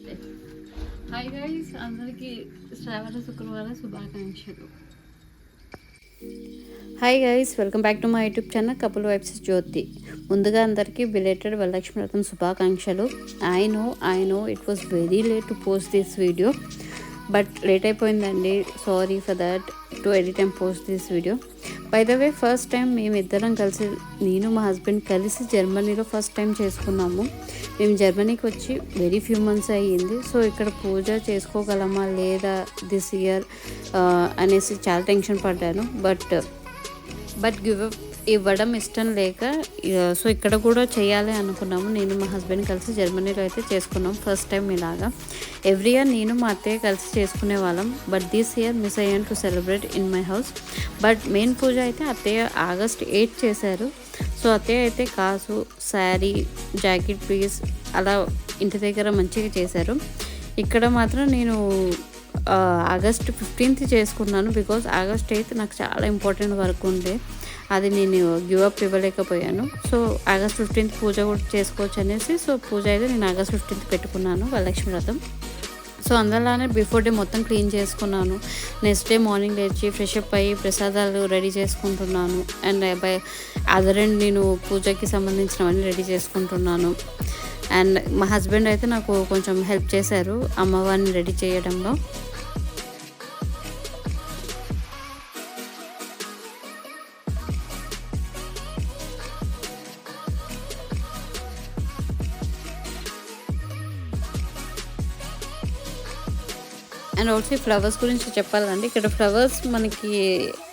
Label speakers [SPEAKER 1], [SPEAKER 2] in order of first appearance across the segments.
[SPEAKER 1] Hi guys, అందరికీ శ్రావణ శుక్రవార శుభాకాంక్షలు. Hi guys, welcome back to my YouTube channel couple vibes Jyothi. ముందుగా అందరికీ బిలేటెడ్ వరలక్ష్మి వ్రతం శుభాకాంక్షలు. I know it was very late to post this video, but late అయిపోయిందండి. Sorry for that to edit and post this video. By the way, first time మేమిద్దరం కలిసి, నేను మా husband కలిసి జర్మనీలో ఫస్ట్ టైం చేసుకున్నాము. మేము జర్మనీకి వచ్చి వెరీ ఫ్యూ మంత్స్ అయ్యింది. సో ఇక్కడ పూజ చేసుకోగలమా లేదా దిస్ ఇయర్ అనేసి చాలా టెన్షన్ పడ్డాను. బట్ గివ్ అప్ ఇవ్వడం ఇష్టం లేక సో ఇక్కడ కూడా చేయాలి అనుకున్నాము. నేను మా హస్బెండ్ కలిసి జర్మనీలో అయితే చేసుకున్నాం ఫస్ట్ టైం ఇలాగా. ఎవ్రీ ఇయర్ నేను మా అత్తయ్య కలిసి చేసుకునే వాళ్ళం, బట్ దిస్ ఇయర్ మిస్ అయ్యాను to celebrate in my house. But main పూజ అయితే అత్తయ్య August 8 చేశారు. సో అత్తయ్య అయితే కాసు, శారీ, జాకెట్ పీస్ అలా ఇంటి దగ్గర మంచిగా చేశారు. ఇక్కడ మాత్రం నేను August 15th చేసుకున్నాను. బికాజ్ August 8th నాకు చాలా ఇంపార్టెంట్ వర్క్ ఉండే, అది నేను గివ్ అప్ ఇవ్వలేకపోయాను. సో August 15th పూజ కూడా చేసుకోవచ్చు అనేసి, సో పూజ అయితే నేను August 15th పెట్టుకున్నాను, వరలక్ష్మి వ్రతం. సో అందులోనే బిఫోర్ డే మొత్తం క్లీన్ చేసుకున్నాను. నెక్స్ట్ డే మార్నింగ్ లేచి ఫ్రెష్ అప్ అయ్యి ప్రసాదాలు రెడీ చేసుకుంటున్నాను. అండ్ అదర్ అండ్ నేను పూజకి సంబంధించినవన్నీ రెడీ చేసుకుంటున్నాను. అండ్ మా హస్బెండ్ అయితే నాకు కొంచెం హెల్ప్ చేశారు అమ్మవారిని రెడీ చేయడంలో. అండ్ ఆల్సో ఫ్లవర్స్ గురించి చెప్పాలండి. ఇక్కడ ఫ్లవర్స్ మనకి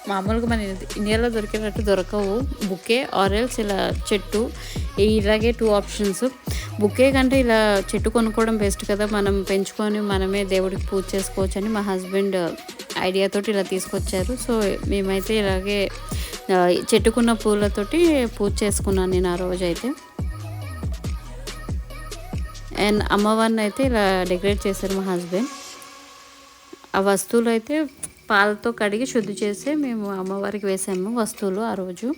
[SPEAKER 1] మామూలుగా మన ఇండియాలో దొరికేటట్టు దొరకవు. బుకే ఆరెల్స్ ఇలా చెట్టు, ఇలాగే 2 ఆప్షన్స్. బుకే కంటే ఇలా చెట్టు కొనుక్కోవడం బెస్ట్ కదా, మనం పెంచుకొని మనమే దేవుడికి పూజ చేసుకోవచ్చు అని మా హస్బెండ్ ఐడియాతోటి ఇలా తీసుకొచ్చారు. సో మేమైతే ఇలాగే చెట్టుకున్న పూలతోటి పూజ చేసుకున్నాను నేను ఆ రోజు అయితే. అండ్ అమ్మవారిని అయితే ఇలా డెకరేట్ చేశారు మా హస్బెండ్. ఆ వస్తువులు అయితే పాలతో కడిగి శుద్ధి చేసి మేము అమ్మవారికి వేసాము వస్తువులు ఆ రోజు.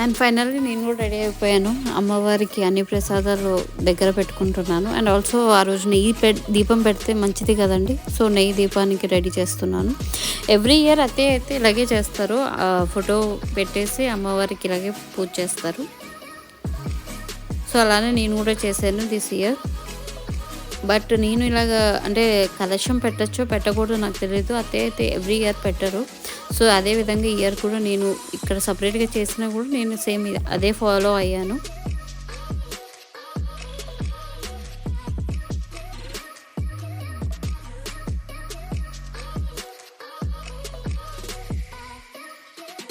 [SPEAKER 1] అండ్ ఫైనల్లీ నేను కూడా రెడీ అయిపోయాను. అమ్మవారికి అన్ని ప్రసాదాలు దగ్గర పెట్టుకుంటున్నాను. అండ్ ఆల్సో ఆ రోజు దీపం పెడితే మంచిది కదండి. సో నెయ్యి దీపానికి రెడీ చేస్తున్నాను. ఎవ్రీ ఇయర్ అత్తయ్య అయితే ఇలాగే చేస్తారు, ఫోటో పెట్టేసి అమ్మవారికి ఇలాగే పూజ చేస్తారు. సో అలానే నేను కూడా చేశాను దిస్ ఇయర్. బట్ నేను ఇలాగ అంటే కలశం పెట్టచ్చో పెట్టకూడదు నాకు తెలియదు. అత్తయ్య అయితే ఎవ్రీ ఇయర్ పెట్టరు. సో అదేవిధంగా ఇయర్ కూడా నేను ఇక్కడ సపరేట్గా చేసినా కూడా నేను సేమ్ అదే ఫాలో అయ్యాను.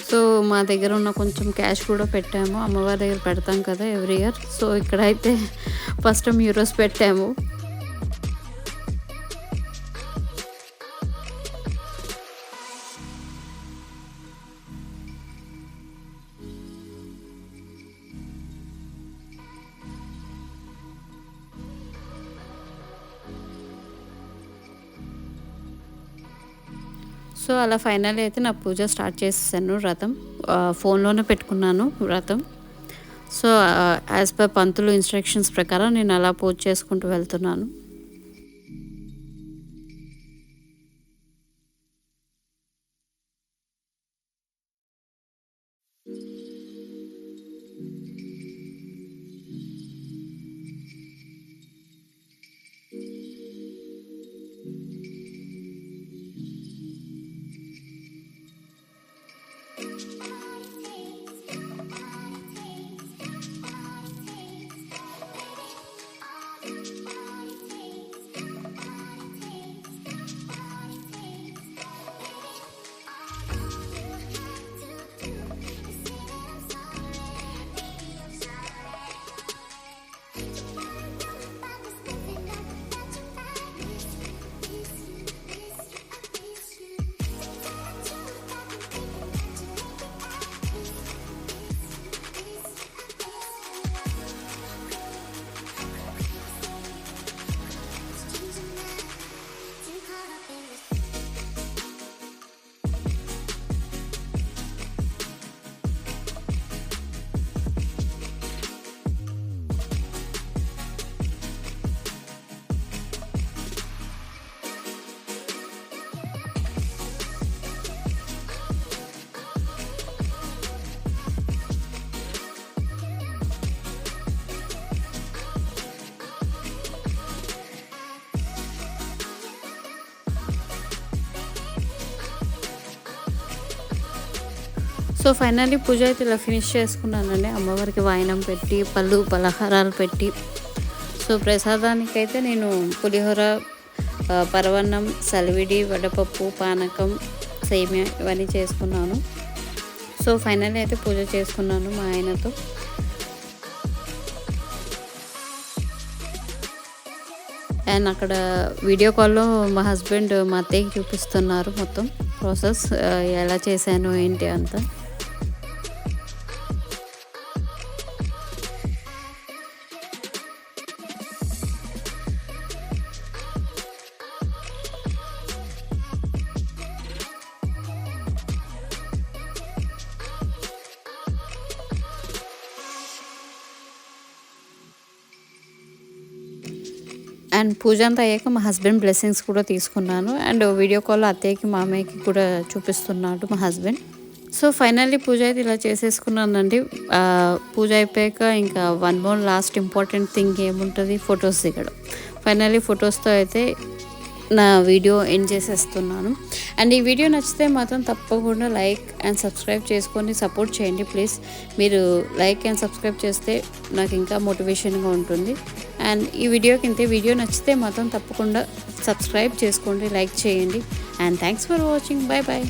[SPEAKER 1] సో మా దగ్గర ఉన్న కొంచెం క్యాష్ కూడా పెట్టాము, అమ్మవారి దగ్గర పెడతాం కదా ఎవ్రీ ఇయర్. సో ఇక్కడైతే ఫస్ట్ టైం యూరోస్ పెట్టాము. సో అలా ఫైనల్ అయితే నా పూజ స్టార్ట్ చేసేసాను. వ్రతం ఫోన్లోనే పెట్టుకున్నాను వ్రతం. సో యాజ్ పర్ పంతులు ఇన్స్ట్రక్షన్స్ ప్రకారం నేను అలా పూజ చేసుకుంటూ వెళ్తున్నాను. సో ఫైనల్లీ పూజ అయితే ఇలా ఫినిష్ చేసుకున్నానండి. అమ్మవారికి వాయనం పెట్టి పళ్ళు పలహారాలు పెట్టి, సో ప్రసాదానికైతే నేను పులిహోర, పరవన్నం, సలివిడి, వడపప్పు, పానకం, సేమియా ఇవన్నీ చేసుకున్నాను. సో ఫైనల్లీ అయితే పూజ చేసుకున్నాను మా ఆయనతో. అండ్ అక్కడ వీడియో కాల్లో మా హస్బెండ్ మా అత్తయ్యకి చూపిస్తున్నారు మొత్తం ప్రాసెస్ ఎలా చేశాను ఏంటి అంతా. అండ్ పూజ అంతా అయ్యాక మా హస్బెండ్ బ్లెస్సింగ్స్ కూడా తీసుకున్నాను. అండ్ వీడియో కాల్లో అత్తయ్యకి మామయ్యకి కూడా చూపిస్తున్నాడు మా హస్బెండ్. సో ఫైనల్లీ పూజ అయితే ఇలా చేసేసుకున్నానండి. పూజ అయిపోయాక ఇంకా one more last important thing ఏముంటుంది, ఫొటోస్ దిగడం. ఫైనల్లీ ఫొటోస్తో అయితే నా వీడియో ఎండ్ చేసేస్తున్నాను. అండ్ ఈ వీడియో నచ్చితే మాత్రం తప్పకుండా లైక్ అండ్ సబ్స్క్రైబ్ చేసుకొని సపోర్ట్ చేయండి ప్లీజ్. మీరు లైక్ అండ్ సబ్స్క్రైబ్ చేస్తే నాకు ఇంకా మోటివేషన్గా ఉంటుంది. అండ్ ఈ వీడియో నచ్చితే మాత్రం తప్పకుండా సబ్స్క్రైబ్ చేసుకోండి, లైక్ చేయండి. And thanks for watching. Bye bye.